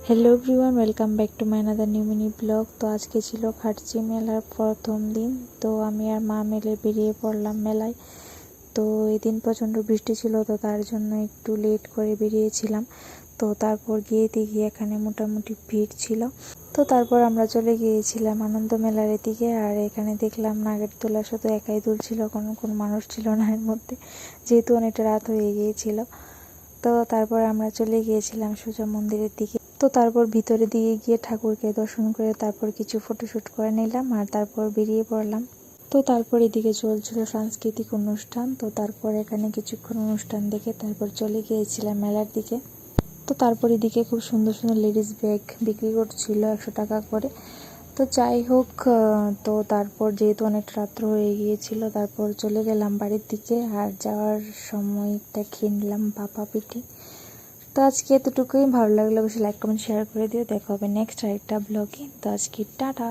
Hello everyone, welcome back to my another new mini blog. তো আজকে ছিল খাটচি মেলার প্রথম দিন। তো আমি আর মা মিলে বেরিয়ে পড়লাম মেলায়। তো এই দিন প্রচণ্ড বৃষ্টি ছিল, তো তার জন্য একটু লেট করে বেরিয়েছিলাম। তো তারপর গিয়ে দেখি এখানে মোটামুটি ভিড় ছিল। তো তারপর আমরা চলে গিয়েছিলাম আনন্দ মেলার এদিকে। আর এখানে দেখলাম নাগের দোলা শুধু একাই দুলছিল, কোনো মানুষ ছিল না এর মধ্যে, যেহেতু অনেকটা রাত হয়ে গিয়েছিল। তো তারপর আমরা চলে গিয়েছিলাম সোজা মন্দিরের দিকে। তো তারপর ভিতরের দিকে গিয়ে ঠাকুরকে দর্শন করে তারপর কিছু ফটোশ্যুট করে নিলাম, আর তারপর বেরিয়ে পড়লাম। তো তারপর এদিকে চলছিল সাংস্কৃতিক অনুষ্ঠান। তো তারপর এখানে কিছুক্ষণ অনুষ্ঠান দেখে তারপর চলে গিয়েছিলাম মেলার দিকে। তো তারপর এদিকে খুব সুন্দর সুন্দর লেডিস ব্যাগ বিক্রি করছিল 100 টাকা করে। তো যাই হোক, তো তারপর যেহেতু অনেক রাত্র হয়ে গিয়েছিল, তারপর চলে গেলাম বাড়ির দিকে। আর যাওয়ার সময়টা খেয়ে নিলাম ভাপা পিঠে। তো আজকে এতটুকুই। ভালো লাগলে অবশ্যই লাইক কমেন্ট শেয়ার করে দিও। দেখা হবে নেক্সট আরেকটা ব্লগে। তো আজকে টাটা।